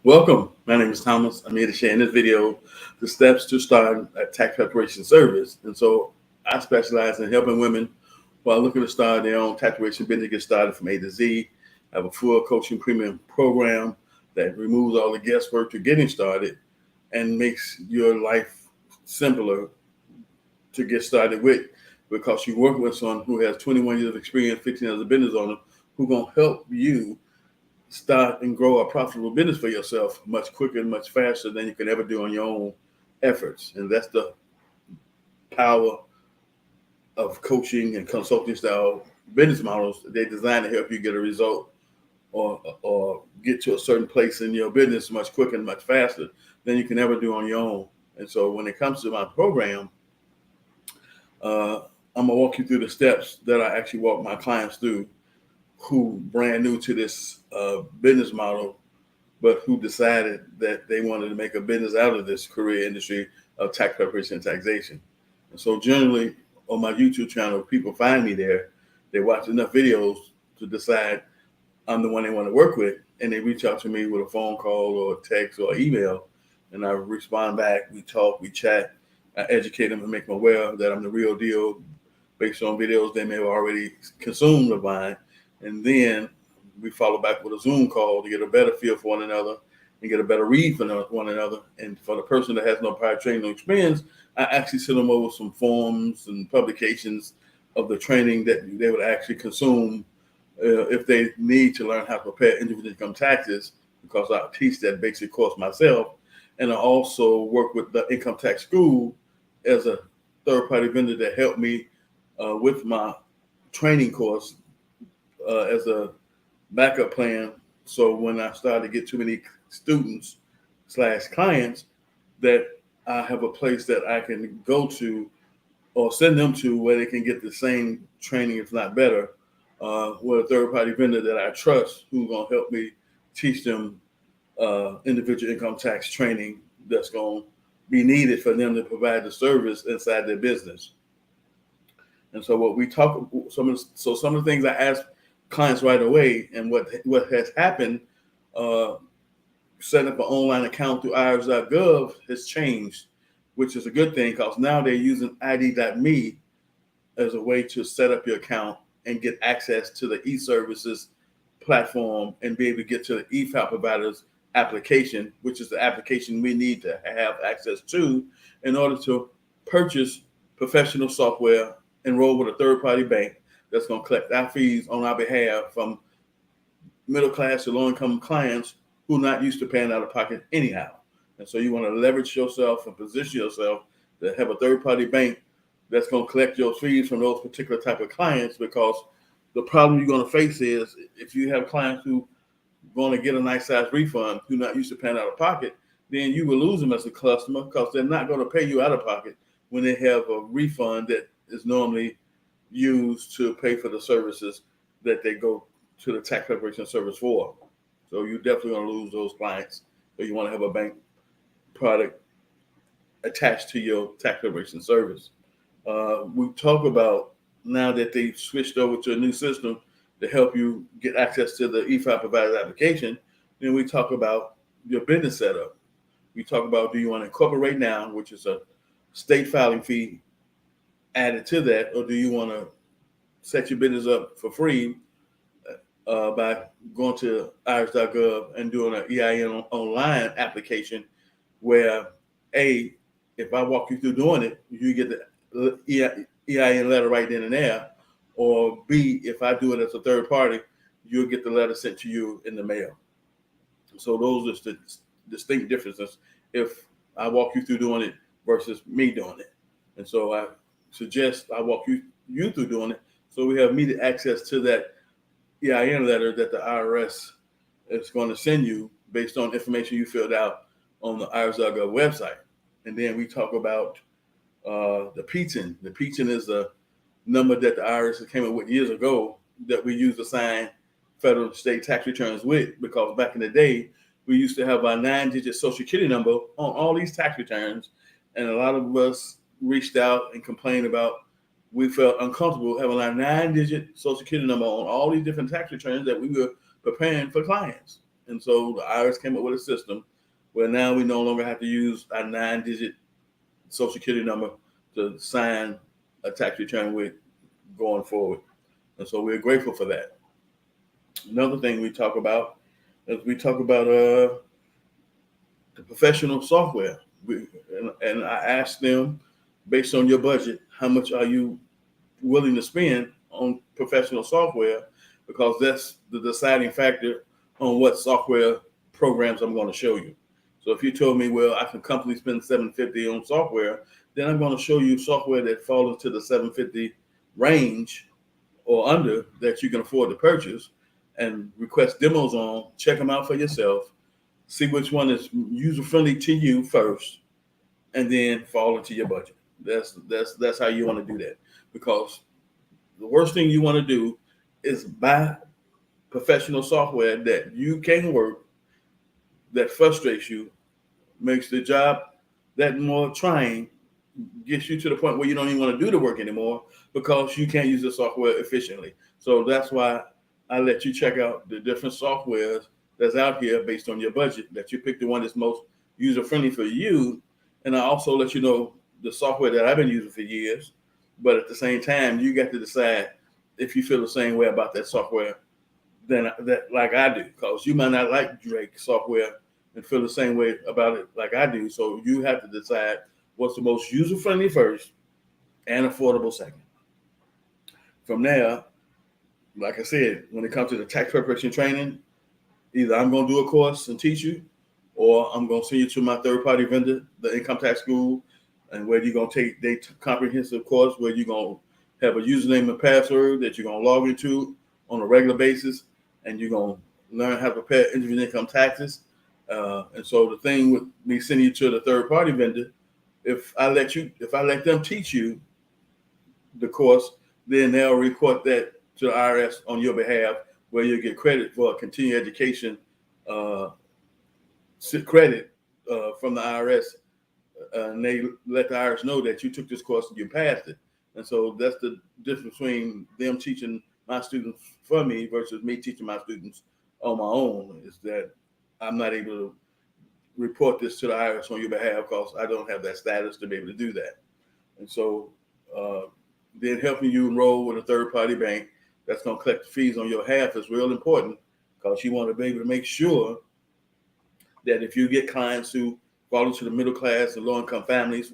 Welcome. My name is Thomas. I'm here to share in this video the steps to start a tax preparation service. And so I specialize in helping women who are looking to start their own tax preparation business get started from A to Z. I have a full coaching premium program that removes all the guesswork to getting started and makes your life simpler to get started with because you work with someone who has 21 years of experience, 15 as a business owner, who's going to help you start and grow a profitable business for yourself much quicker and much faster than you can ever do on your own efforts. And that's the power of coaching and consulting style business models. They're designed to help you get a result or get to a certain place in your business much quicker and much faster than you can ever do on your own. And so when it comes to my program, I'm gonna walk you through the steps that I actually walk my clients through who brand new to this business model, but who decided that they wanted to make a business out of this career industry of tax preparation and taxation. And so generally on my YouTube channel, people find me there. They watch enough videos to decide I'm the one they want to work with, and they reach out to me with a phone call or a text or email, and I respond back. We talk, we chat, I educate them and make them aware that I'm the real deal based on videos they may have already consumed of mine. And then we follow back with a Zoom call to get a better feel for one another and get a better read for one another. And for the person that has no prior training or experience, I actually send them over some forms and publications of the training that they would actually consume if they need to learn how to prepare individual income taxes, because I teach that basic course myself. And I also work with the income tax school as a third-party vendor that helped me with my training course as a backup plan. So when I start to get too many students / clients, that I have a place that I can go to or send them to where they can get the same training, if not better, with a third-party vendor that I trust who's going to help me teach them individual income tax training that's going to be needed for them to provide the service inside their business. And so what we talk, some of the things I ask clients right away, and what has happened, setting up an online account through IRS.gov has changed, which is a good thing because now they're using ID.me as a way to set up your account and get access to the e-services platform and be able to get to the e-file provider's application, which is the application we need to have access to in order to purchase professional software, enroll with a third-party bank that's going to collect our fees on our behalf from middle-class to low-income clients who are not used to paying out of pocket anyhow. And so you want to leverage yourself and position yourself to have a third-party bank that's going to collect your fees from those particular type of clients, because the problem you're going to face is if you have clients who are going to get a nice size refund who are not used to paying out of pocket, then you will lose them as a customer because they're not going to pay you out of pocket when they have a refund that is normally used to pay for the services that they go to the tax preparation service for. So you're definitely going to lose those clients. So you want to have a bank product attached to your tax preparation service. We talk about now that they've switched over to a new system to help you get access to the e-file provider application. Then we talk about your business setup. We talk about, do you want to incorporate now, which is a state filing fee added to that, or do you want to set your business up for free by going to IRS.gov and doing an EIN online application where, A, if I walk you through doing it, you get the EIN letter right then and there, or B, if I do it as a third party, you'll get the letter sent to you in the mail. So those are the distinct differences if I walk you through doing it versus me doing it. And so I suggest I walk you through doing it so we have immediate access to that EIN letter that the IRS is going to send you based on information you filled out on the IRS.gov website. And then we talk about the PTIN. The PTIN is a number that the IRS came up with years ago that we use to sign federal and state tax returns with, because back in the day, we used to have our 9-digit social security number on all these tax returns. And a lot of us reached out and complained about, we felt uncomfortable having our 9-digit social security number on all these different tax returns that we were preparing for clients. And so the IRS came up with a system where now we no longer have to use our 9-digit social security number to sign a tax return with going forward. And so we're grateful for that. Another thing we talk about is the professional software. And I asked them, based on your budget, how much are you willing to spend on professional software, because that's the deciding factor on what software programs I'm going to show you. So if you told me, well, I can comfortably spend $750 on software, then I'm going to show you software that falls into the $750 range or under that you can afford to purchase, and request demos on, check them out for yourself, see which one is user friendly to you first, and then fall into your budget. That's how you want to do that, because the worst thing you want to do is buy professional software that you can't work, that frustrates you, makes the job that more trying, gets you to the point where you don't even want to do the work anymore because you can't use the software efficiently. So that's why I let you check out the different softwares that's out here based on your budget, that you pick the one that's most user friendly for you. And I also let you know the software that I've been using for years. But at the same time, you got to decide if you feel the same way about that software like I do, because you might not like Drake software and feel the same way about it like I do. So you have to decide what's the most user friendly first and affordable second. From there, like I said, when it comes to the tax preparation training, either I'm going to do a course and teach you, or I'm going to send you to my third-party vendor, the Income Tax School, and where you're going to take their comprehensive course where you're going to have a username and password that you're going to log into on a regular basis, and you're going to learn how to prepare individual income taxes. And so the thing with me sending you to the third-party vendor, if I let them teach you the course, then they'll report that to the IRS on your behalf, where you'll get credit for a continuing education credit from the IRS, and they let the IRS know that you took this course and you passed it. And so that's the difference between them teaching my students for me versus me teaching my students on my own, is that I'm not able to report this to the IRS on your behalf because I don't have that status to be able to do that. And so then helping you enroll with a third-party bank that's going to collect the fees on your behalf is real important, because you want to be able to make sure that if you get clients who fall into the middle class and low-income families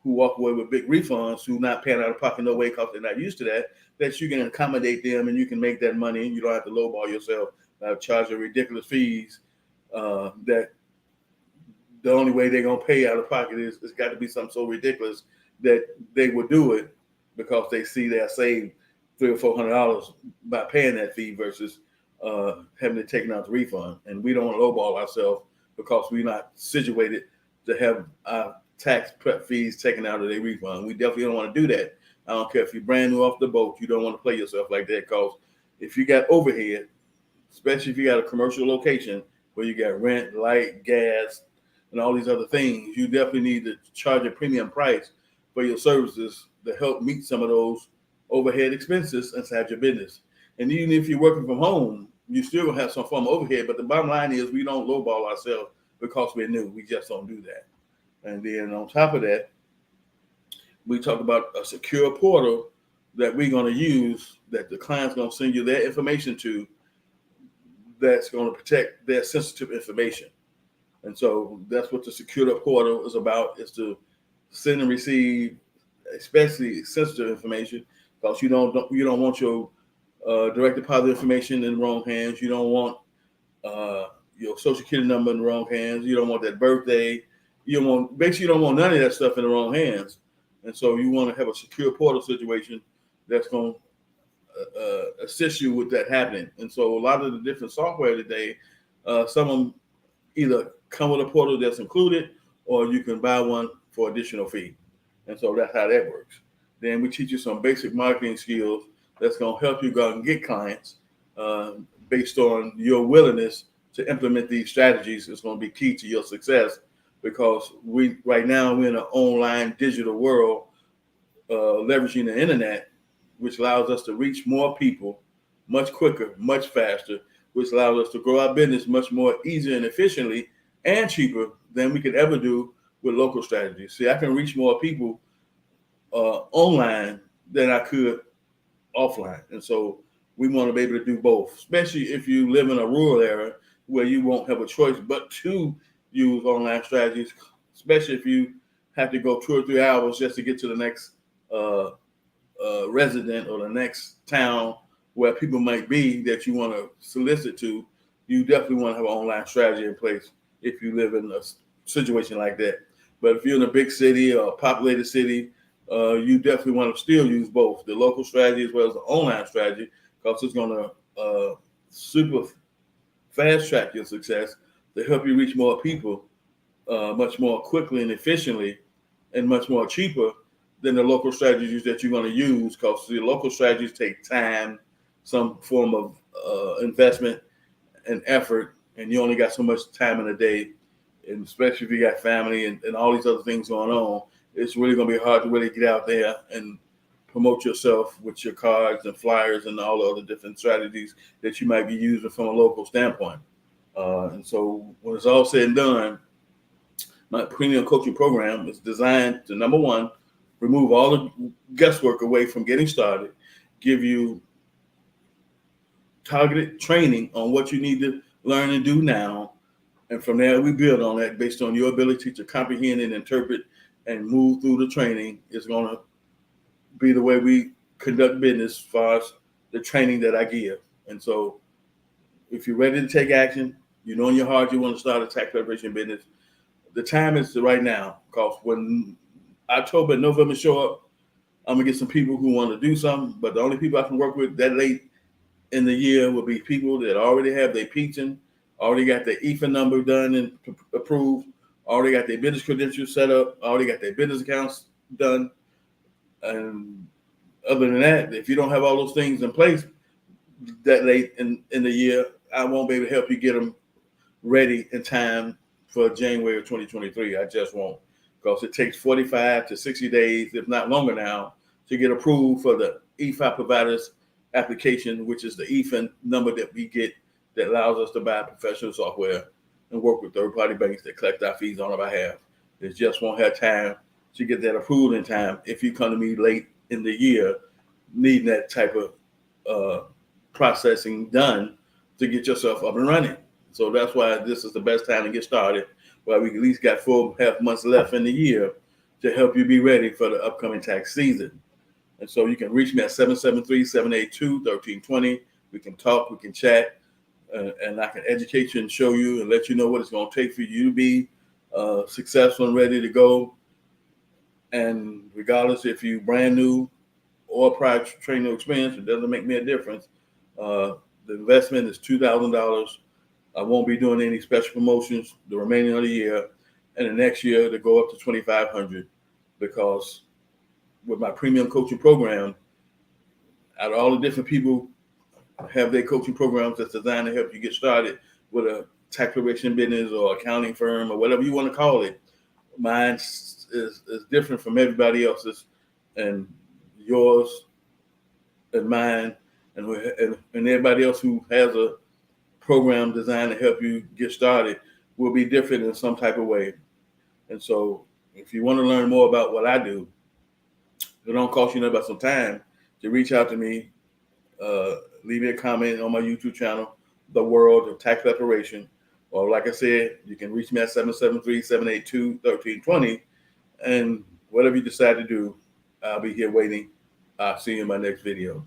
who walk away with big refunds, who not paying out of pocket no way because they're not used to that, that you can accommodate them and you can make that money, and you don't have to lowball yourself by charging ridiculous fees that the only way they're going to pay out of pocket is it's got to be something so ridiculous that they would do it because they see they'll save $300 or $400 by paying that fee versus having to take out the refund. And we don't want to lowball ourselves because we're not situated to have our tax prep fees taken out of their refund. We definitely don't want to do that. I don't care if you're brand new off the boat, you don't want to play yourself like that, because if you got overhead, especially if you got a commercial location where you got rent, light, gas, and all these other things, you definitely need to charge a premium price for your services to help meet some of those overhead expenses inside your business. And even if you're working from home, you still gonna have some form of overhead. But the bottom line is we don't lowball ourselves because we're new. We just don't do that. And then on top of that, we talk about a secure portal that we're gonna use, that the client's gonna send you their information to, that's gonna protect their sensitive information. And so that's what the secure portal is about, is to send and receive especially sensitive information, because you don't want your direct deposit information in the wrong hands. You don't want your social security number in the wrong hands. You don't want that birthday. You don't want none of that stuff in the wrong hands. And so you want to have a secure portal situation that's going to assist you with that happening. And so a lot of the different software today, some of them either come with a portal that's included, or you can buy one for additional fee. And so that's how that works. Then we teach you some basic marketing skills that's going to help you go out and get clients based on your willingness to implement these strategies. It's going to be key to your success, because right now we're in an online digital world, leveraging the internet, which allows us to reach more people much quicker, much faster, which allows us to grow our business much more easier and efficiently and cheaper than we could ever do with local strategies. See, I can reach more people online than I could offline. And so we want to be able to do both, especially if you live in a rural area where you won't have a choice but to use online strategies, especially if you have to go 2 or 3 hours just to get to the next resident or the next town where people might be that you want to solicit to. You definitely want to have an online strategy in place if you live in a situation like that. But if you're in a big city or a populated city, you definitely want to still use both the local strategy as well as the online strategy, because it's going to super fast track your success to help you reach more people much more quickly and efficiently and much more cheaper than the local strategies that you're going to use, because the local strategies take time, some form of investment and effort, and you only got so much time in a day, and especially if you got family and all these other things going on, it's really going to be hard to really get out there and promote yourself with your cards and flyers and all the other different strategies that you might be using from a local standpoint. And so when it's all said and done, my premium coaching program is designed to, number one, remove all the guesswork away from getting started, give you targeted training on what you need to learn and do now. And from there, we build on that based on your ability to comprehend and interpret and move through the training. Is going to be the way we conduct business as far as the training that I give. And so if you're ready to take action, you know in your heart you want to start a tax preparation business, the time is right now, because when October and November show up, I'm going to get some people who want to do something, but the only people I can work with that late in the year will be people that already have their PTIN, already got their EFA number done and approved, already got their business credentials set up, already got their business accounts done. And other than that, if you don't have all those things in place that late in the year, I won't be able to help you get them ready in time for January of 2023. I just won't, because it takes 45 to 60 days, if not longer now, to get approved for the EFI provider's application, which is the EFIN number that we get that allows us to buy professional software and work with third-party banks that collect our fees on our behalf. They just won't have time to get that approved in time if you come to me late in the year needing that type of processing done to get yourself up and running. So that's why this is the best time to get started, while we at least got 4.5 months left in the year to help you be ready for the upcoming tax season. And so you can reach me at 773-782-1320. We can talk, we can chat, and I can educate you and show you and let you know what it's going to take for you to be successful and ready to go. And regardless if you're brand new or prior training experience, it doesn't make me a difference. The investment is $2,000. I won't be doing any special promotions the remaining of the year, and the next year to go up to $2,500, because with my premium coaching program, out of all the different people have their coaching programs that's designed to help you get started with a tax preparation business or accounting firm or whatever you want to call it. Mine is different from everybody else's, and yours and mine and everybody else who has a program designed to help you get started will be different in some type of way. And so if you want to learn more about what I do, it don't cost you nothing but some time to reach out to me. Leave me a comment on my YouTube channel, The World of Tax Preparation. Or like I said, you can reach me at 773-782-1320. And whatever you decide to do, I'll be here waiting. I'll see you in my next video.